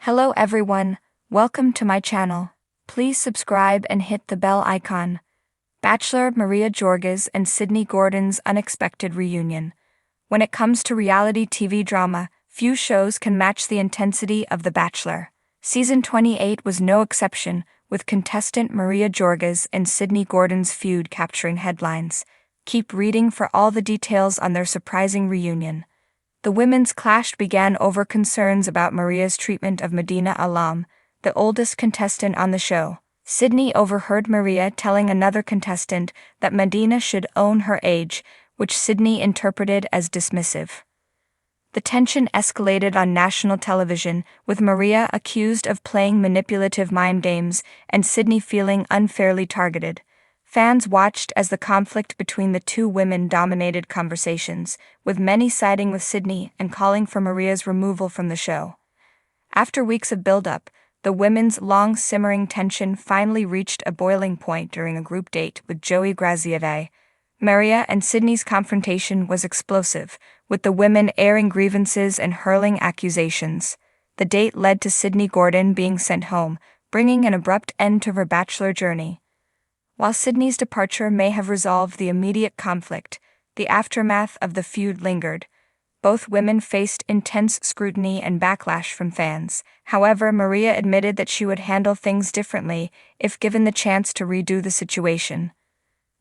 Hello everyone, welcome to my channel. Please subscribe and hit the bell icon. Bachelor Maria Georgas and Sydney Gordon's unexpected reunion. When it comes to reality TV drama, few shows can match the intensity of The Bachelor. Season 28 was no exception, with contestant Maria Georgas and Sydney Gordon's feud capturing headlines. Keep reading for all the details on their surprising reunion. The women's clash began over concerns about Maria's treatment of Medina Alam, the oldest contestant on the show. Sydney overheard Maria telling another contestant that Medina should own her age, which Sydney interpreted as dismissive. The tension escalated on national television, with Maria accused of playing manipulative mind games and Sydney feeling unfairly targeted. Fans watched as the conflict between the two women dominated conversations, with many siding with Sydney and calling for Maria's removal from the show. After weeks of build-up, the women's long-simmering tension finally reached a boiling point during a group date with Georgas. Maria and Sydney's confrontation was explosive, with the women airing grievances and hurling accusations. The date led to Sydney Gordon being sent home, bringing an abrupt end to her Bachelor journey. While Sydney's departure may have resolved the immediate conflict, the aftermath of the feud lingered. Both women faced intense scrutiny and backlash from fans. However, Maria admitted that she would handle things differently if given the chance to redo the situation.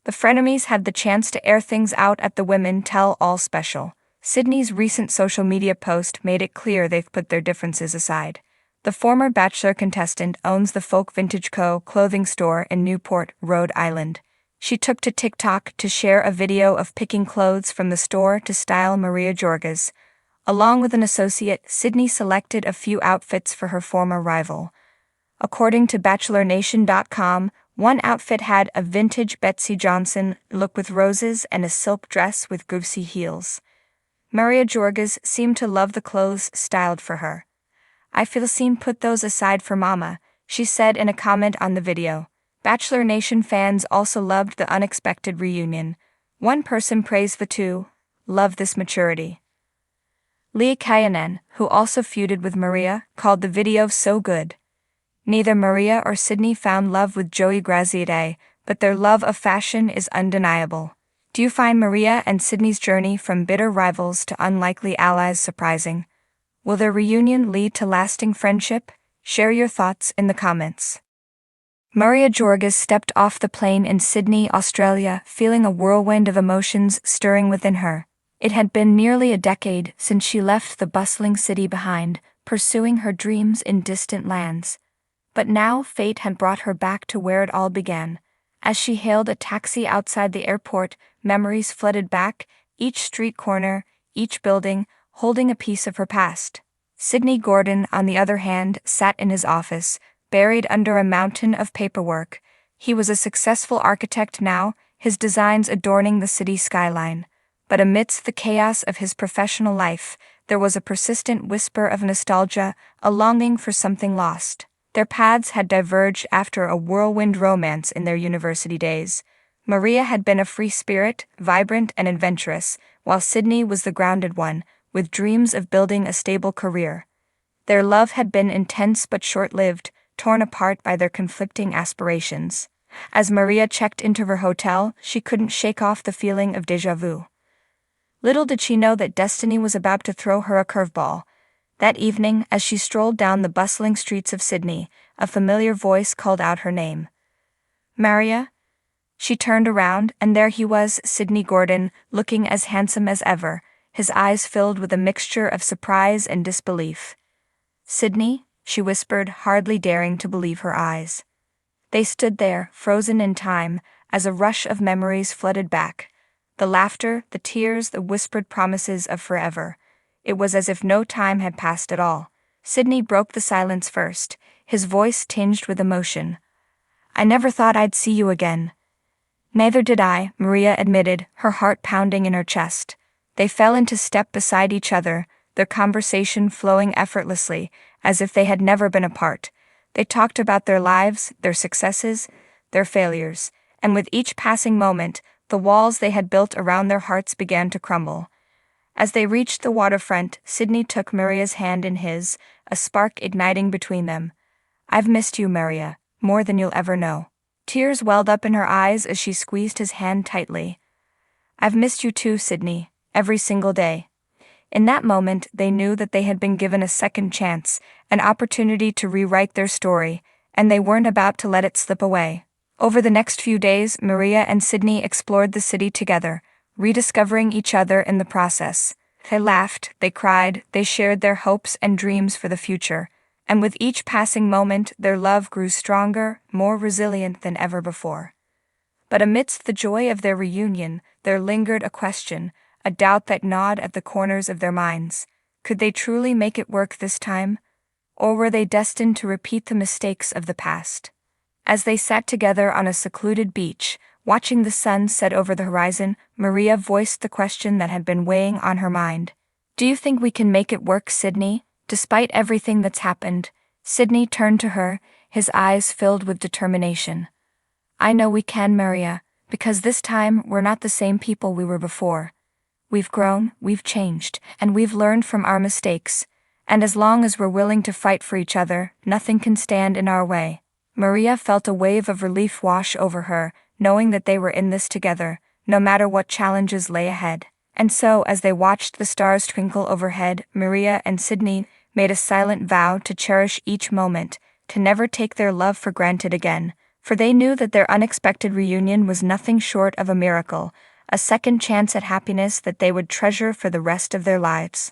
The frenemies had the chance to air things out at the Women Tell All special. Sydney's recent social media post made it clear they've put their differences aside. The former Bachelor contestant owns the Folk Vintage Co. clothing store in Newport, Rhode Island. She took to TikTok to share a video of picking clothes from the store to style Maria Georgas. Along with an associate, Sydney selected a few outfits for her former rival. According to BachelorNation.com, one outfit had a vintage Betsy Johnson look with roses and a silk dress with goosey heels. Maria Georgas seemed to love the clothes styled for her. "I feel seen put those aside for mama," she said in a comment on the video. Bachelor Nation fans also loved the unexpected reunion. One person praised the two. "Love this maturity." Leah Kayanen, who also feuded with Maria, called the video so good. Neither Maria or Sydney found love with Georgas, but their love of fashion is undeniable. Do you find Maria and Sydney's journey from bitter rivals to unlikely allies surprising? Will their reunion lead to lasting friendship? Share your thoughts in the comments. Maria Georgas stepped off the plane in Sydney, Australia, feeling a whirlwind of emotions stirring within her. It had been nearly a decade since she left the bustling city behind, pursuing her dreams in distant lands. But now fate had brought her back to where it all began. As she hailed a taxi outside the airport, memories flooded back, each street corner, each building, holding a piece of her past. Sydney Gordon, on the other hand, sat in his office, buried under a mountain of paperwork. He was a successful architect now, his designs adorning the city skyline. But amidst the chaos of his professional life, there was a persistent whisper of nostalgia, a longing for something lost. Their paths had diverged after a whirlwind romance in their university days. Maria had been a free spirit, vibrant and adventurous, while Sydney was the grounded one, with dreams of building a stable career. Their love had been intense but short-lived, torn apart by their conflicting aspirations. As Maria checked into her hotel, she couldn't shake off the feeling of déjà vu. Little did she know that destiny was about to throw her a curveball. That evening, as she strolled down the bustling streets of Sydney, a familiar voice called out her name. "Maria?" She turned around, and there he was, Sydney Gordon, looking as handsome as ever, his eyes filled with a mixture of surprise and disbelief. "Sydney?" she whispered, hardly daring to believe her eyes. They stood there, frozen in time, as a rush of memories flooded back. The laughter, the tears, the whispered promises of forever. It was as if no time had passed at all. Sydney broke the silence first, his voice tinged with emotion. "I never thought I'd see you again." "Neither did I," Maria admitted, her heart pounding in her chest. They fell into step beside each other, their conversation flowing effortlessly, as if they had never been apart. They talked about their lives, their successes, their failures, and with each passing moment, the walls they had built around their hearts began to crumble. As they reached the waterfront, Sydney took Maria's hand in his, a spark igniting between them. "I've missed you, Maria, more than you'll ever know." Tears welled up in her eyes as she squeezed his hand tightly. "I've missed you too, Sydney, every single day." In that moment, they knew that they had been given a second chance, an opportunity to rewrite their story, and they weren't about to let it slip away. Over the next few days, Maria and Sydney explored the city together, rediscovering each other in the process. They laughed, they cried, they shared their hopes and dreams for the future, and with each passing moment, their love grew stronger, more resilient than ever before. But amidst the joy of their reunion, there lingered a question, a doubt that gnawed at the corners of their minds. Could they truly make it work this time? Or were they destined to repeat the mistakes of the past? As they sat together on a secluded beach, watching the sun set over the horizon, Maria voiced the question that had been weighing on her mind. "Do you think we can make it work, Sydney, despite everything that's happened?" Sydney turned to her, his eyes filled with determination. "I know we can, Maria, because this time we're not the same people we were before. We've grown, we've changed, and we've learned from our mistakes. And as long as we're willing to fight for each other, nothing can stand in our way." Maria felt a wave of relief wash over her, knowing that they were in this together, no matter what challenges lay ahead. And so, as they watched the stars twinkle overhead, Maria and Sydney made a silent vow to cherish each moment, to never take their love for granted again, for they knew that their unexpected reunion was nothing short of a miracle, a second chance at happiness that they would treasure for the rest of their lives.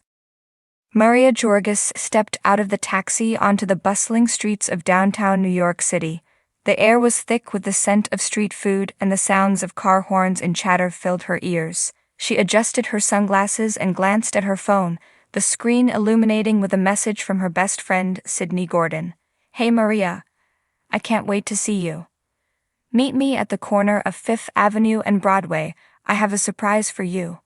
Maria Georgas stepped out of the taxi onto the bustling streets of downtown New York City. The air was thick with the scent of street food, and the sounds of car horns and chatter filled her ears. She adjusted her sunglasses and glanced at her phone, the screen illuminating with a message from her best friend, Sydney Gordon. "Hey Maria, I can't wait to see you. Meet me at the corner of Fifth Avenue and Broadway. I have a surprise for you."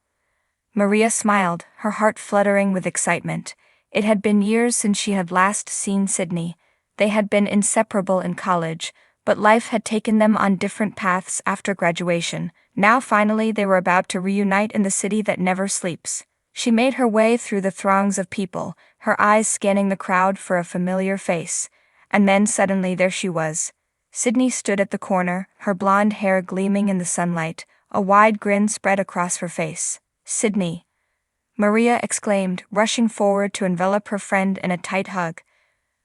Maria smiled, her heart fluttering with excitement. It had been years since she had last seen Sydney. They had been inseparable in college, but life had taken them on different paths after graduation. Now finally they were about to reunite in the city that never sleeps. She made her way through the throngs of people, her eyes scanning the crowd for a familiar face. And then suddenly there she was. Sydney stood at the corner, her blonde hair gleaming in the sunlight, a wide grin spread across her face. "Sydney!" Maria exclaimed, rushing forward to envelop her friend in a tight hug.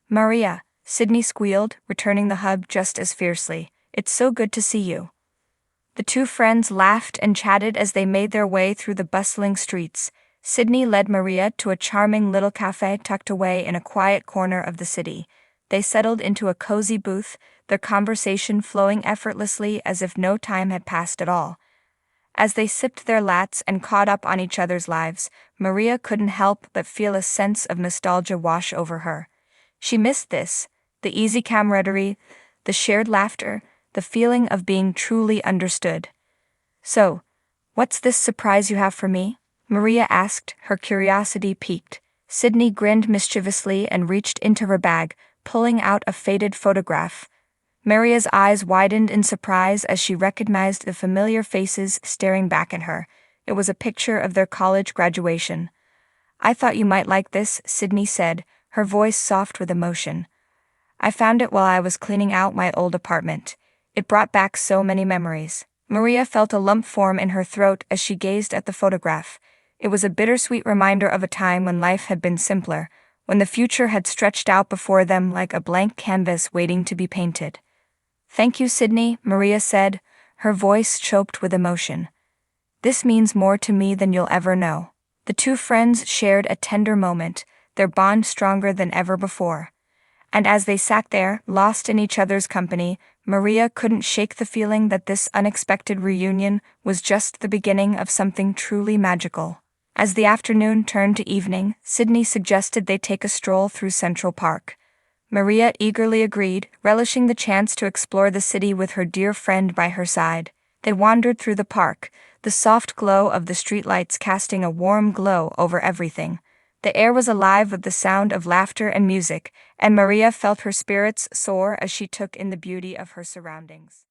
"Maria!" Sydney squealed, returning the hug just as fiercely. "It's so good to see you." The two friends laughed and chatted as they made their way through the bustling streets. Sydney led Maria to a charming little cafe tucked away in a quiet corner of the city. They settled into a cozy booth, their conversation flowing effortlessly as if no time had passed at all. As they sipped their lattes and caught up on each other's lives, Maria couldn't help but feel a sense of nostalgia wash over her. She missed this, the easy camaraderie, the shared laughter, the feeling of being truly understood. "So, what's this surprise you have for me?" Maria asked, her curiosity piqued. Sydney grinned mischievously and reached into her bag, pulling out a faded photograph. Maria's eyes widened in surprise as she recognized the familiar faces staring back at her. It was a picture of their college graduation. "I thought you might like this," Sydney said, her voice soft with emotion. "I found it while I was cleaning out my old apartment. It brought back so many memories." Maria felt a lump form in her throat as she gazed at the photograph. It was a bittersweet reminder of a time when life had been simpler, when the future had stretched out before them like a blank canvas waiting to be painted. "Thank you, Sydney," Maria said, her voice choked with emotion. "This means more to me than you'll ever know." The two friends shared a tender moment, their bond stronger than ever before. And as they sat there, lost in each other's company, Maria couldn't shake the feeling that this unexpected reunion was just the beginning of something truly magical. As the afternoon turned to evening, Sydney suggested they take a stroll through Central Park. Maria eagerly agreed, relishing the chance to explore the city with her dear friend by her side. They wandered through the park, the soft glow of the streetlights casting a warm glow over everything. The air was alive with the sound of laughter and music, and Maria felt her spirits soar as she took in the beauty of her surroundings.